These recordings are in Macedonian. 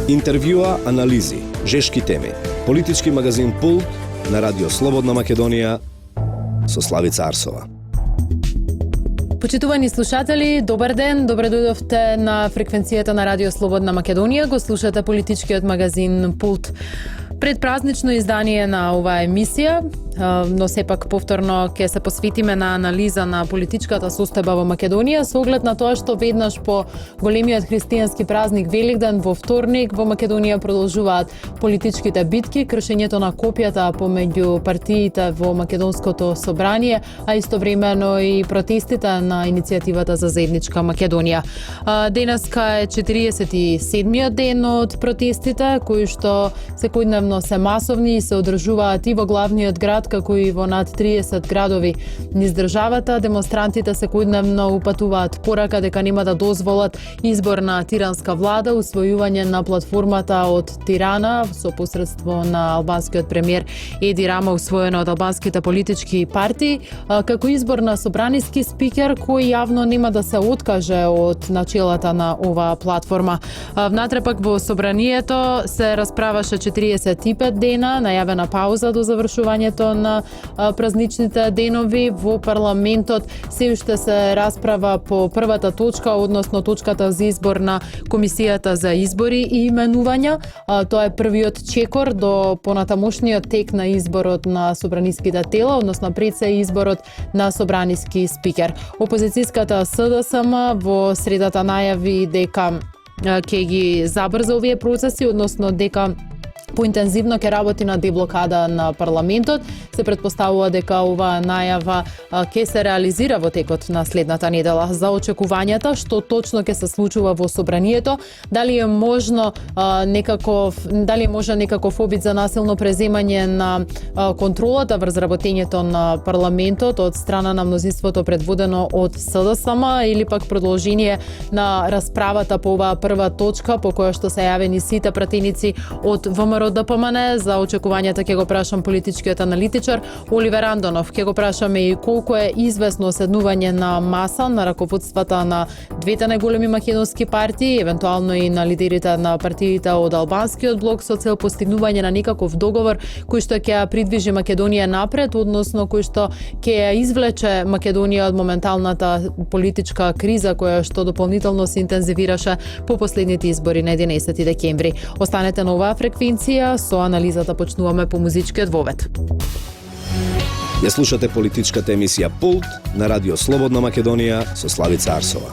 Интервјуа, анализи, жешки теми. Политички магазин Пулт на Радио Слободна Македонија со Славица Арсова. Почитувани слушатели, добар ден, добре дојдовте на фреквенцијата на Радио Слободна Македонија. Го слушате политичкиот магазин Пулт. Предпразнично издание на оваа емисија, но сепак повторно ќе се посветиме на анализа на политичката состојба во Македонија со оглед на тоа што веднаш по големиот христијански празник Великден во вторник во Македонија продолжуваат политичките битки, кршењето на копјата помеѓу партиите во Македонското собрание, а истовремено и протестите на иницијативата за заедничка Македонија. Денеска е 47-миот ден од протестите, кои што секојдневно се масовни и се одржуваат и во главниот град, како и во над 30 градови низ државата. Демонстрантите секојдневно упатуваат порака дека нема да дозволат избор на тиранска влада, усвојување на платформата од Тирана со посредство на албанскиот премиер Еди Рама, усвоена од албанските политички партии, како избор на собраниски спикер кој јавно нема да се откаже од начелата на оваа платформа. Внатре пак во собранието се расправаше 45 дена, најавена пауза до завршувањето на празничните денови. Во парламентот се уште се расправа по првата точка, односно точката за избор на Комисијата за избори и именувања. Тоа е првиот чекор до понатамошниот тек на изборот на собраниските тела, односно пред се изборот на собраниски спикер. Опозицијската СДСМ во средата најави дека ќе ги забрза овие процеси, односно дека поинтензивно ќе работи на деблокада на парламентот. Се предпоставува дека оваа најава ќе се реализира во текот на следната недела. За очекувањата што точно ќе се случува во собранието, дали е можно некаков обид за насилно преземање на контролата врз работењето на парламентот од страна на мнозинството предводено од СДСМ или пак продолжение на расправата по оваа прва точка по која што се јавени сите пратеници од ВМРО ДПМН. За очекувањата ќе го прашам политичкиот аналитичар Оливер Андонов. Ќе го прашаме и колку е известно седнување на маса на раководствата на двете најголеми македонски партии, евентуално и на лидерите на партиите од албанскиот блок со цел постигнување на некаков договор кој што ќе ја придвижи Македонија напред, односно кој што ќе ја извлече Македонија од моменталната политичка криза која што дополнително се интензивираше по последните избори на 11 декември. Останете на оваа фреквенција. Со анализата почнуваме по музичкиот вовед. Ја слушате политичката емисија Пулт на Радио Слободна Македонија со Славица Арсова.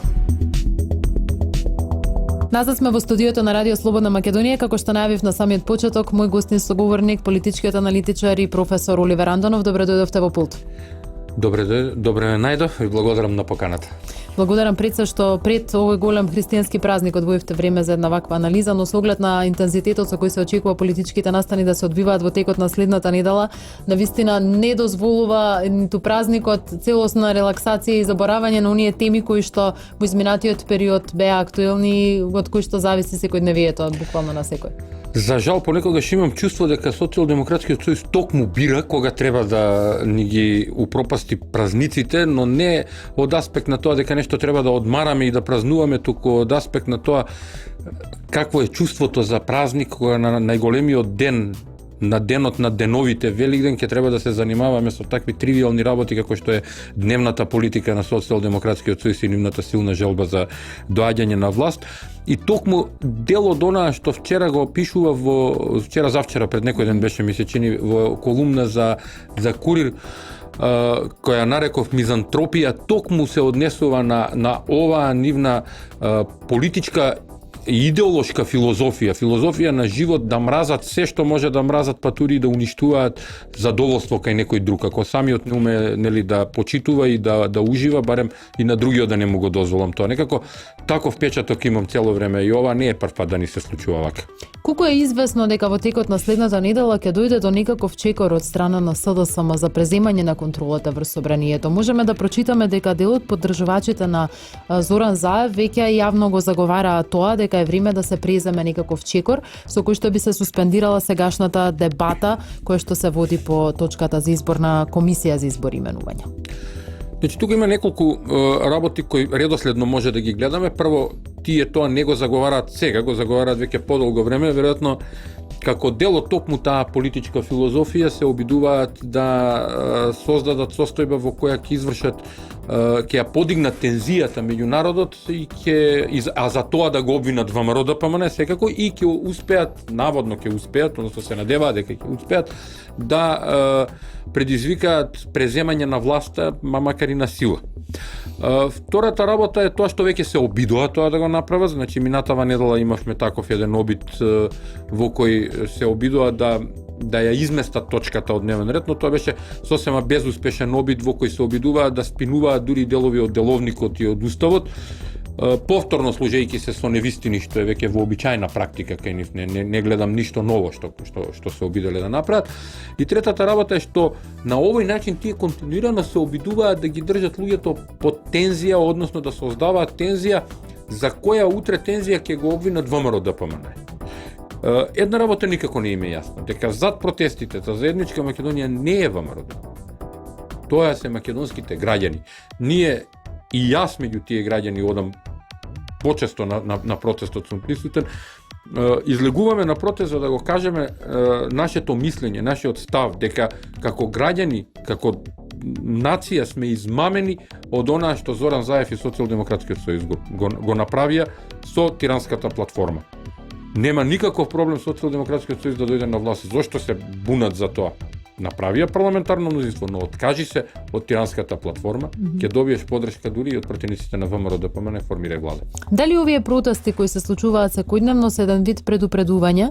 Назад сме во студиото на Радио Слободна Македонија, како што најавив на самиот почеток, мој гостин соговорник, политичкиот аналитичар и професор Оливер Андонов. Добре дојдовте во Пулт. Добре најдов и благодарам на поканата. Благодарам пред се што пред овој голем христијански празник одвоивте време за една ваква анализа, но со оглед на интензитетот со кој се очекува политичките настани да се одвиваат во текот на следната недела, навистина не дозволува ниту празникот целосна релаксација и заборавање на оние теми кои што во изминатиот период беа актуелни, од кои што зависи секојдневието буквално на секој. За жал, понекогаш имам чувство дека Социјалдемократскиот сојуз токму бира кога треба да ни ги упропасти празниците, но не од аспект на тоа дека нешто треба да одмараме и да празнуваме, туку од аспект на тоа какво е чувството за празник кога на најголемиот ден, на денот на деновите Великден ќе треба да се занимаваме со такви тривиални работи како што е дневната политика на Социјалдемократскиот сојуз и нивната силна желба за доаѓање на власт. И токму дел од онаа што вчера го пишува завчера пред некој ден беше ми се чини во колумна за Курир, која нареков мизантропија, токму се однесува на оваа нивна политичка идеолошка филозофија на живот, да мразат се што може да мразат, па тури да уништуваат задоволство кај некој друг. Ако самиот не уме да почитува и да ужива, барем и на другиот да не му го дозволам тоа. Некако таков впечаток имам цело време и ова не е прв пат да ни се случува вака. Колку е известно дека во текот на следната недела ќе дојде до некаков чекор од страна на СДСМ за преземање на контролата врз собранието? Можеме да прочитаме дека дел од поддржувачите на Зоран Заев веќе јавно го заговараа тоа дека е време да се преземе некаков чекор со кој што би се суспендирала сегашната дебата која што се води по точката за избор на Комисија за избор и именување. Значи, тука има неколку работи кои редоследно може да ги гледаме. Прво, тие тоа не го заговараат сега, го заговараат веќе подолго време, веројатно како дел од токму таа политичка филозофија се обидуваат да создадат состојба во која ќе извршат, ќе ја подигнат тензијата меѓу народот а за тоа да го обвинат ВМРО ДПМН секако и ќе успеат, наводно ќе успеат, односно се надеваат дека ќе успеат да предизвикаат преземање на власта, макар и на сила. Втората работа е тоа што веќе се обидува тоа да го направат, значи минатава недела имавме таков еден обид во кој се обидува да ја изместат точката од дневен ред, но тоа беше сосема безуспешен обид во кој се обидуваат да спинуваат дури делови од деловникот и од уставот, повторно служејќи се со невистини, што е веќе вообичаена практика кај нив, не гледам ништо ново што се обиделе да направат. И третата работа е што на овој начин тие континуирано се обидуваат да ги држат луѓето под тензија, односно да создаваат тензија за која утре тензија ќе го обвинат ВМРО ДПМН. Една работа никако не им е јасна, дека зад протестите за заедничка Македонија не е ВМРО. Тоа се македонските граѓани. Ние и јас меѓу тие граѓани одам почесто на протестот сум присутен, излегуваме на протест за да го кажеме нашето мислење, нашиот став, дека како граѓани, како нација сме измамени од онаа што Зоран Заев и Социјалдемократскиот сојуз го направија со тиранската платформа. Нема никаков проблем Социјалдемократскиот сојуз да дојде на власт. Зошто се бунат за тоа? Направија парламентарно мнозинство, но откажи се од тиранската платформа, ќе добиеш подршка дури и од противниците на ВМРО ДПМН, формирај влада. Дали овие протести кои се случуваат секојдневно се еден вид предупредување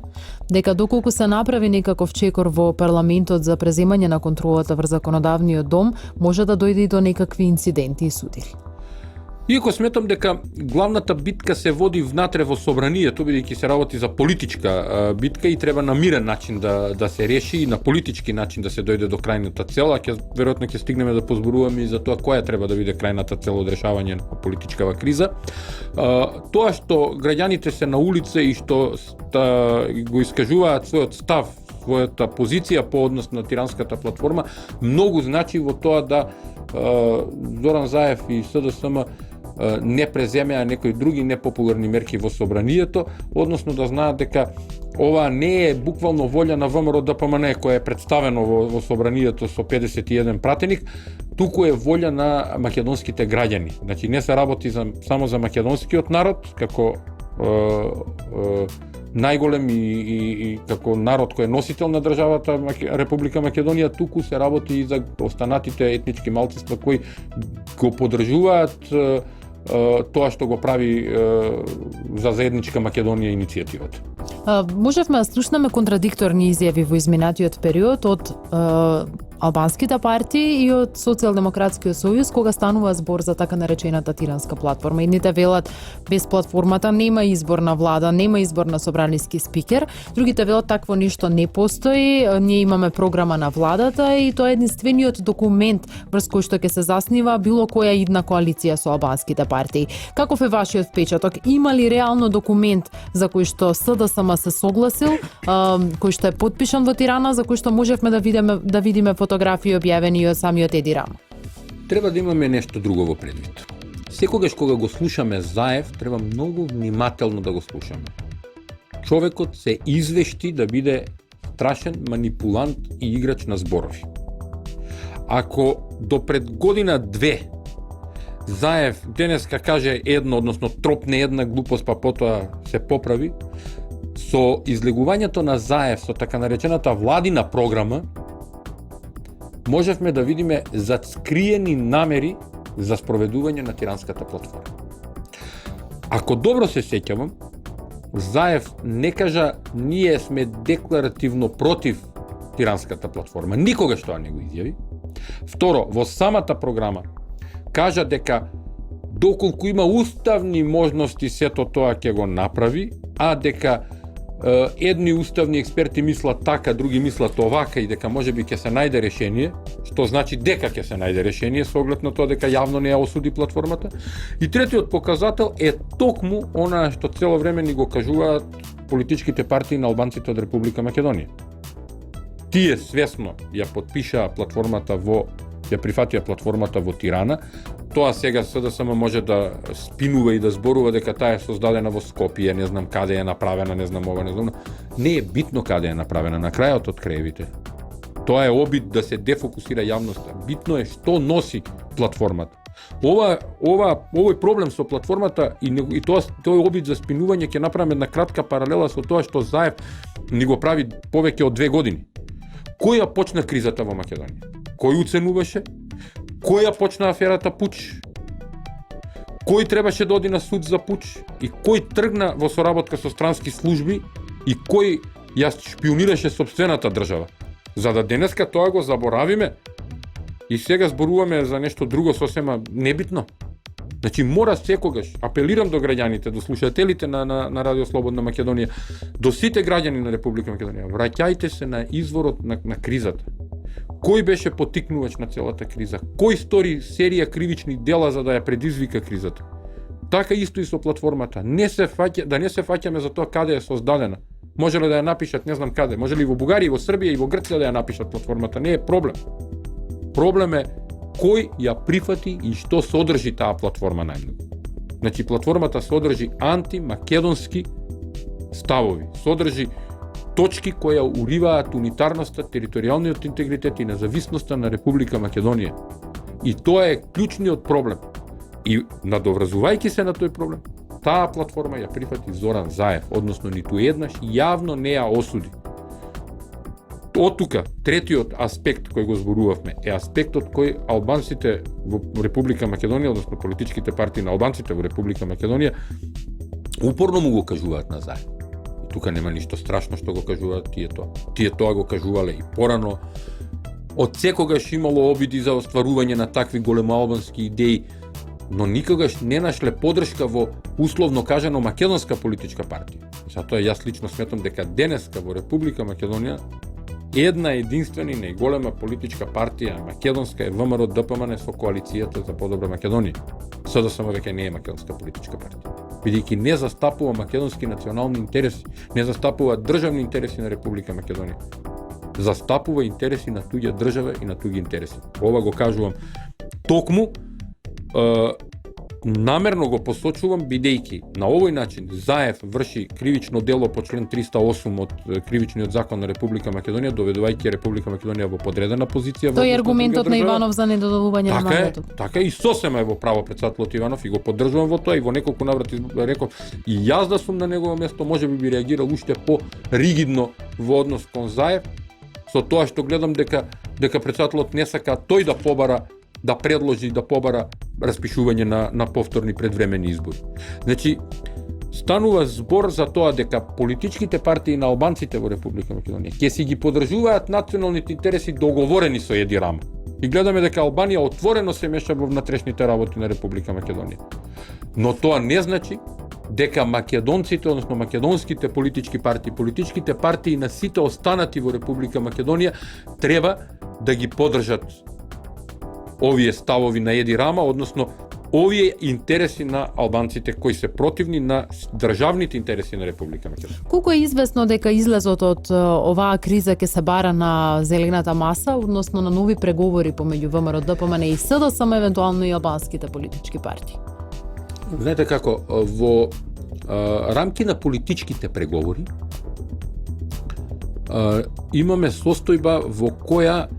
дека доколку се направи некаков чекор во парламентот за преземање на контролата врз законодавниот дом, може да дојде и до некакви инциденти и судири? Иако сметам дека главната битка се води внатре во собранието, бидејќи се работи за политичка битка и треба на мирен начин да се реши и на политички начин да се дојде до крајната цел, а веројатно ќе стигнеме да позборуваме и за тоа која треба да биде крајната цел од решавање на политичкава криза. Тоа што граѓаните се на улица и што го искажуваат својот став, својата позиција по однос на тиранската платформа, многу значи во тоа да Зоран Заев и СДСМ не преземеа некои други непопуларни мерки во собранието, односно да знаат дека ова не е буквално волја на ВМРО ДПМН која е представено во собранието со 51 пратеник, туку е волја на македонските граѓани. Значи не се работи само за македонскиот народ како најголем и како народ кој е носител на државата Република Македонија, туку се работи и за останатите етнички малцинства кои го поддржуваат тоа што го прави за заедничка Македонија иницијативата. Можевме да слушнеме контрадикторни изјави во изминатиот период од албанските партии и од Социјалдемократскиот сојуз кога станува збор за така наречената тиранска платформа. Едните велат без платформата нема избор на влада, нема избор на собраниски спикер, другите велат такво ништо не постои, ние имаме програма на владата и тоа е единствениот документ врз кој што ќе се заснива било која идна коалиција со албанските партии. Каков е вашиот впечаток? Има ли реално документ за кој што СДСМ се согласил, кој што е потпишан во Тирана, за кој што можевме да видиме фотографии објавени од самиот Еди Рама? Треба да имаме нешто друго во предвид. Секогаш кога го слушаме Заев, треба многу внимателно да го слушаме. Човекот се извешти да биде страшен манипулант и играч на зборови. Ако до пред година-две Заев денеска каже едно, односно тропне една глупост, па потоа се поправи, со излегувањето на Заев со така наречената владина програма, можевме да видиме зацкриени намери за спроведување на тиранската платформа. Ако добро се сеќавам, Заев не кажа ние сме декларативно против тиранската платформа. Никогаш тоа не го изјави. Второ, во самата програма кажа дека доколку има уставни можности сето тоа ќе го направи, а дека едни уставни експерти мислат така, други мислат овака и дека можеби ќе се најде решение, што значи дека ќе се најде решение со оглед на тоа дека јавно не ја осуди платформата. И третиот показател е токму она што цело време ни го кажуваат политичките партии на албанците од Република Македонија. Тие свесно ја потпишаа платформата во ја прифатија платформата во Тирана. Тоа сега СДСМ може да спинува и да зборува дека таа е создадена во Скопје, не знам каде е направена, не знам ова, не знам. Не е битно каде е направена, на крајот од краевите. Тоа е обид да се дефокусира јавноста. Битно е што носи платформата. Овој проблем со платформата и тој обид за спинување ќе направиме една кратка паралела со тоа што Заев ни го прави повеќе од 2 години. Кој ја почна кризата во Македонија? Кој уценуваше? Кој ја почна аферата Пуч? Кој требаше да оди на суд за Пуч? И кој тргна во соработка со странски служби? И кој ја шпионираше сопствената држава? За да денеска тоа го заборавиме и сега зборуваме за нешто друго сосема небитно. Значи мора секогаш, апелирам до граѓаните, до слушателите на Радио Слободна Македонија, до сите граѓани на Република Македонија, враќајте се на изворот на кризата. Кој беше поттикнувач на целата криза? Кој стори серија кривични дела за да ја предизвика кризата? Така исто и со платформата. Не се фаќаме за тоа каде е создадена. Може ли да ја напишат, не знам каде, може ли во Бугарија, во Србија и во Грција да ја напишат платформата? Не е проблем. Проблем е кој ја прифати и што содржи таа платформа најмногу. Значи, платформата содржи антимакедонски ставови, содржи точки кои ја уриваат унитарноста, територијалниот интегритет и независноста на Република Македонија. И тоа е клучниот проблем. И надоврзувајќи се на тој проблем, таа платформа ја прифати Зоран Заев, односно ниту еднаш јавно не ја осуди. Од тука, третиот аспект кој го зборувавме е аспектот кој албанците во Република Македонија, односно политичките партии на албанците во Република Македонија, упорно му го кажуваат на Заев. Тука нема ништо страшно што го кажуваат тие тоа го кажувале и порано. Од секогаш имало обиди за остварување на такви големоалбански идеи, но никогаш не нашле поддршка во условно кажано македонска политичка партија. Затоа јас лично сметам дека денеска во Република Македонија една единствена и најголема политичка партија македонска е ВМРО ДПМН со коалицијата за подобра Македонија. СДСМ веќе не е македонска политичка партија. Бидејќи не застапува македонски национални интереси, не застапува државни интереси на Република Македонија. Застапува интереси на туѓа држава и на туѓи интереси. Ова го кажувам токму намерно го посочувам бидејќи на овој начин Заев врши кривично дело по член 308 од кривичниот закон на Република Македонија, доведувајќи Република Македонија во подредена позиција. Тој е аргументот на Иванов за недодолување на мандатот. Така и сосема е во право председателот Иванов и го поддржувам во тоа и во неколку наврати реков и јас да сум на негово место можеби би реагирал уште по-ригидно во однос кон Заев, со тоа што гледам дека председателот не сака тој да побара, да предложи, да побара распишување на повторни предвремени избори. Значи, станува збор за тоа дека политичките партии на албанците во Република Македонија ќе си ги поддржуваат националните интереси договорени со Еди Рама. И гледаме дека Албанија отворено се меша во внатрешните работи на Република Македонија. Но тоа не значи дека македонците, односно македонските политичките партии на сите останати во Република Македонија треба да ги поддржат овие ставови на Еди Рама, односно овие интереси на албанците кои се противни на државните интереси на Република Македонија. Колку е известно дека излезот од оваа криза ќе се бара на зелената маса, односно на нови преговори помеѓу ВМРО ДПМН и СДСМ, евентуално и албанските политички партии? Знаете како, во рамки на политичките преговори имаме состојба во која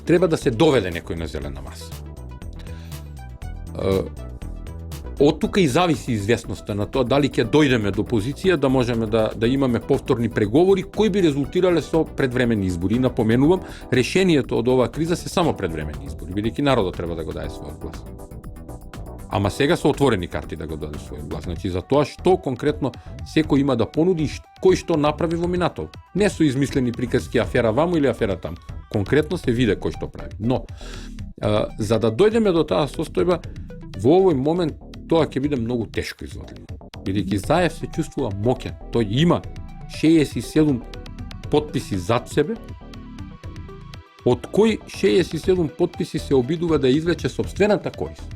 треба да се доведе некој на зелена маса. Од тука и зависи известноста на тоа дали ќе дојдеме до позиција да можеме да имаме повторни преговори кои би резултирале со предвремени избори. И напоменувам, решението од оваа криза се само предвремени избори, бидејќи народот треба да го даде својот глас. Ама сега се отворени карти да го даде својот глас. Значи за тоа што конкретно секој има да понуди и кој што направи во минатото. Не со измислени приказки афера ваму или афера таму. Конкретно се виде кој што прави. Но за да дојдеме до таа состојба, во овој момент тоа ќе биде многу тешко изводливо. Бидејќи Заев се чувствува моќен. Тој има 67 потписи зад себе, од кои 67 потписи се обидува да извлече сопствената корист.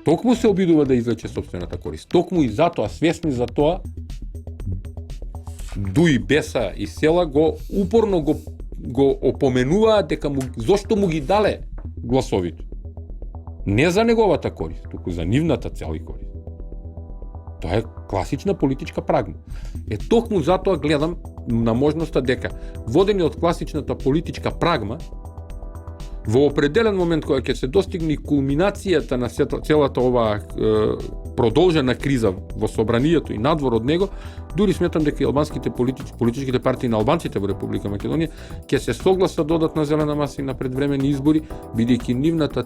Токму се обидува да извлече сопствената корист. Токму и затоа, свесни за тоа, Дуи, Беса и Села упорно го го опоменуваат дека зошто му ги дале гласовите. Не за неговата корист, туку за нивната цел и корист. Тоа е класична политичка прагма. Токму затоа гледам на можноста дека водени од класичната политичка прагма, во определен момент кога ќе се достигне кулминацијата на целата оваа продолжена криза во собранието и надвор од него, дури сметам дека и албанските политичките партии на албанците во Република Македонија ќе се согласат додатна зелена маса и на предвремени избори, бидејќи нивната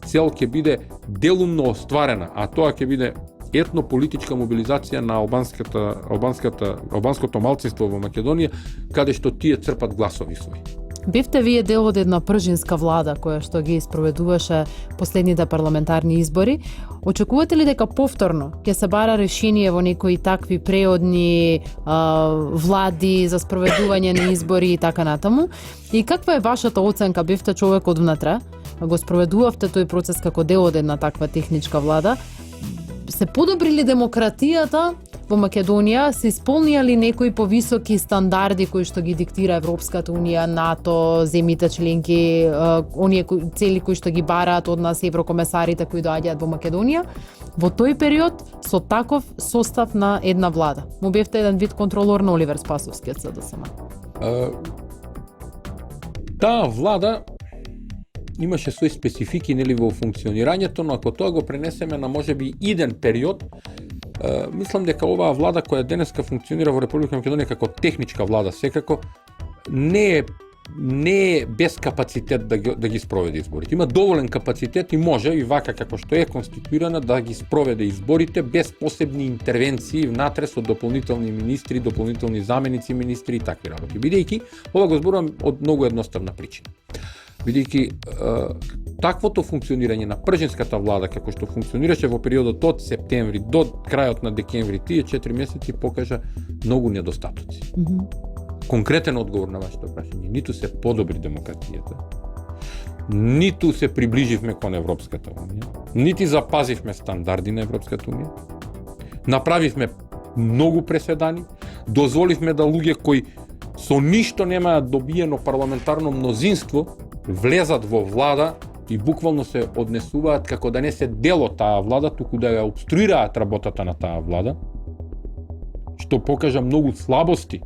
цел ќе биде делумно остварена, а тоа ќе биде етнополитичка мобилизација на албанското малцинство во Македонија, каде што тие црпат гласови своји. Бевте вие дел од една пржинска влада која што ги спроведуваше последните парламентарни избори. Очекувате ли дека повторно ќе се бара решение во некои такви преодни влади за спроведување на избори и така натаму? И каква е вашата оценка? Бевте човек од внатре, го спроведувавте тој процес како дел од една таква техничка влада. Се подобри ли демократијата во Македонија? Се исполнија ли некои повисоки стандарди кои што ги диктира Европската унија, НАТО, земјите членки, оние цели кои што ги бараат од нас еврокомесарите кои доаѓаат во Македонија во тој период со таков состав на една влада? Му бевте еден вид контролор на Оливер Спасовски од СДСМ. Таа влада имаше свои специфики нели во функционирањето, но ако тоа го пренесеме на можеби иден период, мислам дека оваа влада која денеска функционира во Република Македонија како техничка влада секако не е без капацитет да ги спроведе изборите. Има доволен капацитет и може и вака како што е конституирана да ги спроведе изборите без посебни интервенции внатре со дополнителни министри, дополнителни заменици министри и такви работи. Бидејќи ова го зборувам од многу едноставна причина. Бидејќи таквото функционирање на пржинската влада како што функционираше во периодот од септември до крајот на декември, тие 4 месеци покажа многу недостатоци. Конкретен одговор на вашето прашање: ниту се подобри демократијата, ниту се приближивме кон Европската унија, нити запазивме стандарди на Европската унија, направивме многу преседани, дозволивме да луѓе кои со ништо немаат добиено парламентарно мнозинство влезат во влада и буквално се однесуваат како да не се дел од таа влада, туку да ја обструираат работата на таа влада, што покажа многу слабости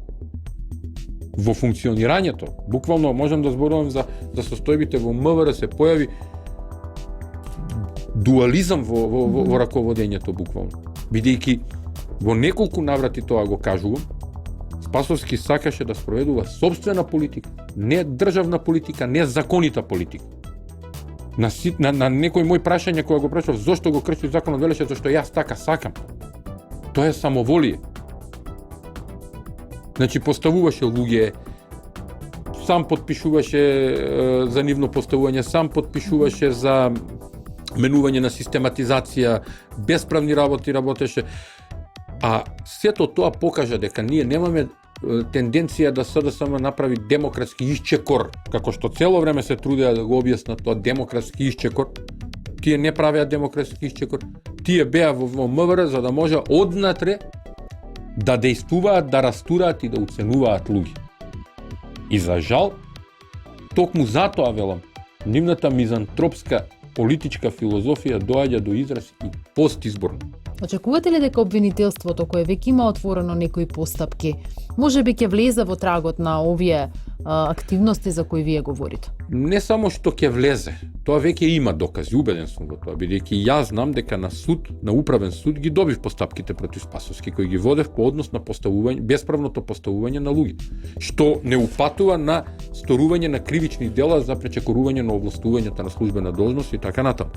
во функционирањето. Буквално можам да зборувам за состојбите во МВР, се појави дуализам во раководењето буквално. Бидејќи во неколку наврати тоа го кажувам, Спасовски сакаше да спроведува собствена политика, не државна политика, не законита политика. На некој мој прашање кога го прашав зошто го крши законот, велеше зашто јас така сакам. Тоа е самоволие. Значи поставуваше луѓе, сам подпишуваше за нивно поставување, сам подпишуваше за менување на систематизација, бесправни работи работеше. А сето тоа покажа дека ние немаме тенденција да СДСМ направи демократски исчекор, како што цело време се трудеа да го објаснат тоа демократски исчекор. Тие не правеа демократски исчекор. Тие беа во МВР за да може однатре да дејствуваат, да растураат и да уценуваат луѓе. И за жал, токму затоа велам, нивната мизантропска политичка филозофија доаѓа до израз и постизборно. Очекувате ли дека обвинителството, кое веќе има отворено некои постапки, можеби ќе влезе во трагот на овие активности за кои вие говорите? Не само што ќе влезе, тоа веќе има докази, убеден сум во тоа, бидејќи јас знам дека на суд, на управен суд ги добив постапките против Спасовски, кои ги водев по однос на поставување, бесправното поставување на луѓе, што не упатува на сторување на кривични дела за пречекорување на овластувањето на службена должност и така натаму.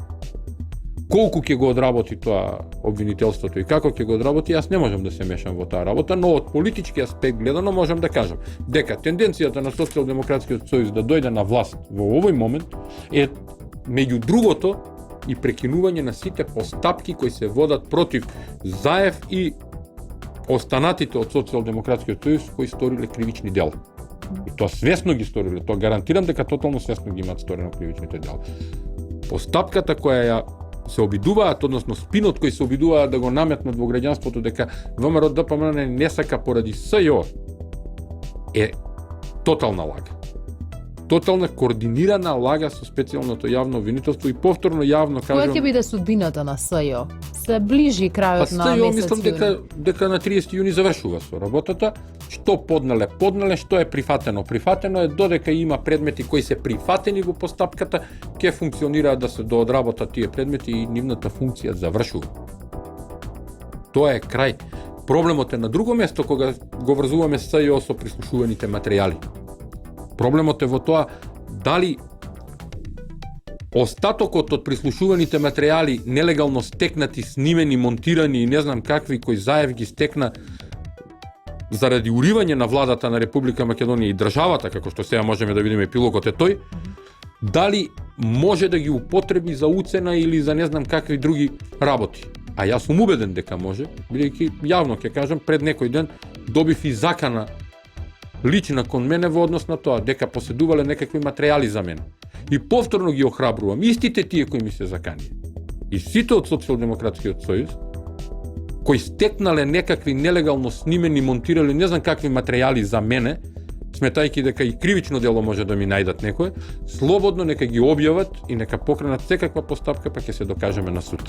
Колку ќе го одработи тоа обвинителството и како ќе го одработи, јас не можам да се мешам во таа работа, но од политички аспект гледано можам да кажам дека тенденцијата на Социјалдемократскиот сојуз да дојде на власт во овој момент е меѓу другото и прекинување на сите постапки кои се водат против Заев и останатите од Социјалдемократскиот сојуз кои сториле кривични дела. И тоа свесно ги сториле, тоа гарантирам дека тотално свесно ги имаат сторено кривичните дела. Постапката која ја се обидуваат, односно спинот кој се обидуваат да го наметнат во граѓанството дека ВМРО ДПМН не сака поради СЈО е тотална лага. тотална координирана лага со специјалното јавно обвинителство и повторно јавно Која кажам. ќе биде судбината на СЈО? Се ближи Па крајот на СЈО месец мислам дека на 30 јуни завршува со работата. Што поднале, што е прифатено. Прифатено е додека има предмети кои се прифатени во постапката, ќе функционираат да се доодработат тие предмети и нивната функција завршува. Тоа е крај. Проблемот е на друго место кога го врзуваме СЈО со прислушуваните материјали. Проблемот е во тоа дали остатокот од прислушуваните материјали нелегално стекнати, снимени, монтирани и не знам какви кои Заев ги стекна заради уривање на владата на Република Македонија и државата, како што сега можеме да видиме епилогот е тој, дали може да ги употреби за уцена или за не знам какви други работи. А јас сум убеден дека може, бидејќи јавно ќе кажам, пред некој ден добив и закана лична кон мене во однос на тоа, дека поседувале некакви материјали за мене. И повторно ги охрабрувам, истите тие кои ми се закани. И сите од Социјалдемократскиот сојуз, кои стекнале некакви нелегално снимени, монтирали не знам какви материјали за мене, сметајќи дека и кривично дело може да ми најдат некој, слободно нека ги објават и нека покренат секаква постапка, па ќе се докажеме на суд.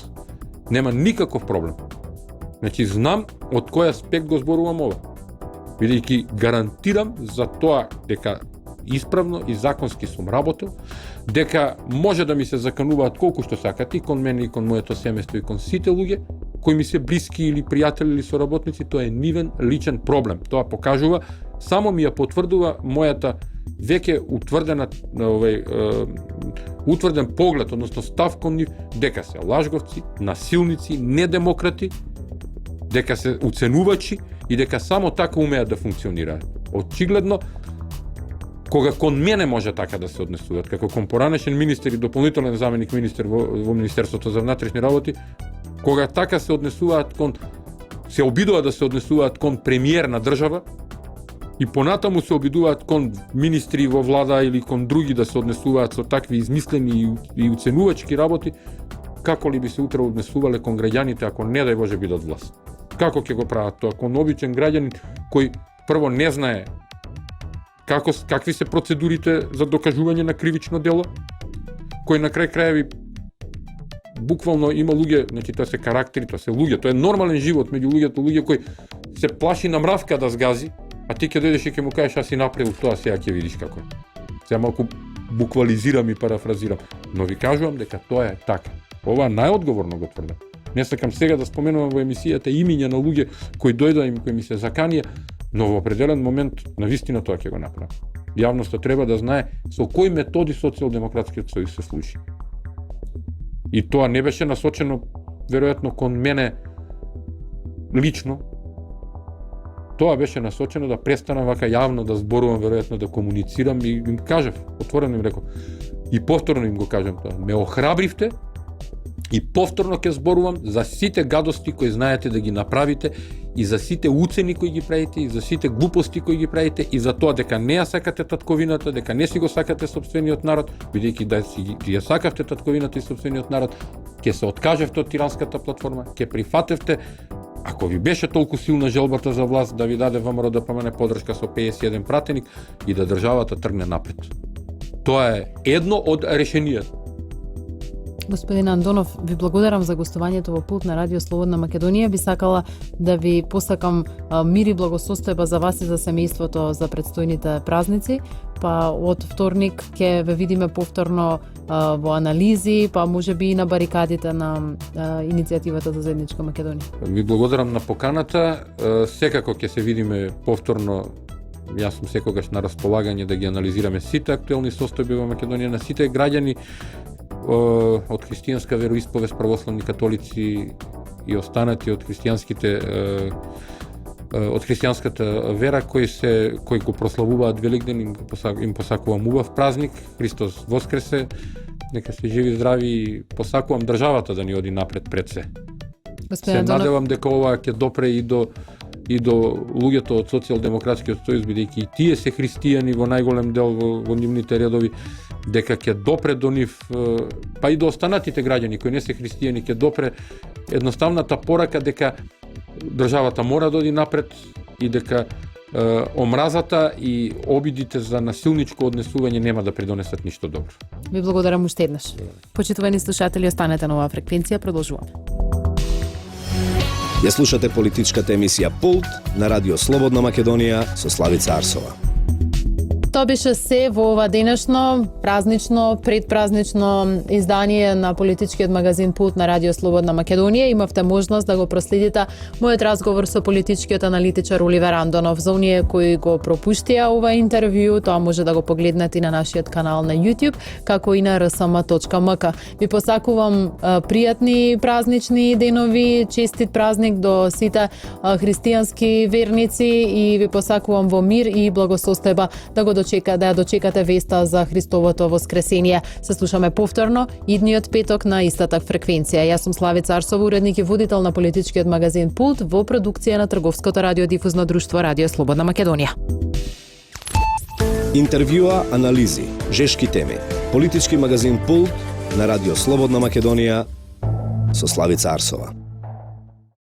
Нема никаков проблем. Значи, знам од кој аспект го зборувам ова. Бидејќи гарантирам за тоа дека исправно и законски сум работел, дека може да ми се закануваат колку што сакат и кон мене и кон моето семејство и кон сите луѓе кои ми се блиски или пријатели или соработници, тоа е нивен личен проблем. Тоа покажува, само ми ја потврдува мојата веќе утврден поглед, односно став кон нив, дека се лажговци, насилници, недемократи, дека се уценувачи и дека само така умеат да функционираат. Очигледно, кога кон мене може така да се однесуваат, како кон поранешен министер и дополнителен заменик министер во Министерството за внатрешни работи, кога така се однесуваат се обидуваат да се однесуваат кон премиер на држава и понатаму се обидуваат кон министри во влада или кон други да се однесуваат со такви измислени и уценувачки работи, како ли би се утре однесувале кон граѓаните ако не дај Боже бидат власт? Како ќе го прават тоа кон обичен граѓанин кој прво не знае какви се процедурите за докажување на кривично дело, кој на крај крајеви буквално има луѓе, значи тоа се карактери, тоа се луѓе, тоа е нормален живот меѓу луѓе кои се плаши на мравка да сгази, а ти ќе дојдеш и ќе му кажеш аз си направил тоа, сега ќе видиш како е. Сега малку буквализирам и парафразирам, но ви кажувам дека тоа е така. Ова најодговорно го тврдам. Не сакам сега да споменувам во емисијата имиња на луѓе кои дојдоа и кои ми се заканија, но во определен момент навистина тоа ќе го направам. Јавноста треба да знае со кои методи Социјалдемократскиот сојуз се служи. И тоа не беше насочено веројатно кон мене лично. Тоа беше насочено да престанам вака јавно да зборувам, веројатно да комуницирам и им кажав, отворено им реков. И повторно им го кажам тоа. Ме охрабривте и повторно ќе зборувам за сите гадости кои знаете да ги направите и за сите уцени кои ги правите и за сите глупости кои ги правите и за тоа дека не ја сакате татковината, дека не си го сакате сопствениот народ, бидејќи да си ја сакавте татковината и сопствениот народ, ќе се откажевте од тиранската платформа, ќе прифатевте, ако ви беше толку силна желбата за власт, да ви даде ВМРО ДПМН подршка со 51 пратеник и да државата тргне напред. Тоа е едно од решенијата. Господин Андонов, ви благодарам за гостувањето во Пулт на Радио Слободна Македонија. Би сакала да ви посакам мир и благосостојба за вас и за семејството за предстојните празници. Па од вторник ќе ве видиме повторно во анализи, па можеби и на барикадите на иницијативата за заедничка Македонија. Ви благодарам на поканата. Секако ќе се видиме повторно. Јас сум секогаш на располагање да ги анализираме сите актуелни состојби во Македонија, на сите граѓани од христијанска вероисповест, православни католици и останати од христијанската вера кои го прославуваат Великден, им посакувам убав празник. Христос воскресе, нека се живи здрави и посакувам државата да ни оди напред пред се. Се надевам дека ова ќе допре и до луѓето од Социјалдемократскиот сојуз, бидејќи и тие се христијани во најголем дел во нивните редови, дека ќе допре до нив, па и до останатите граѓани кои не се христијани, ќе допре едноставната порака дека државата мора да оди напред и дека омразата и обидите за насилничко однесување нема да придонесат ништо добро. Ви благодарам уште еднаш. Почитувани слушатели, останете на оваа фреквенција, продолжуваме. Ја слушате политичката емисија Пулт на Радио Слободна Македонија со Славица Арсова. Тоа беше се во ова денешно, празнично, предпразнично издание на политичкиот магазин Пулт на Радио Слободна Македонија. Имавте можност да го проследите мојот разговор со политичкиот аналитичар Оливер Андонов. За оние кои го пропуштија ова интервју, тоа може да го погледнете и на нашиот канал на YouTube, како и на rsm.mk. Ви посакувам пријатни празнични денови, честит празник до сите христијански верници и ви посакувам во мир и благосостојба да ја дочекате веста за Христовото воскресение. Се слушаме повторно идниот петок на истата фреквенција. Јас сум Славица Арсова, уредник и водител на политичкиот магазин Пулт во продукција на Трговското радиодифузно друштво Радио Слободна Македонија. Интервјуа, анализи, жешки теми. Политички магазин Пулт на Радио Слободна Македонија со Славица Арсова.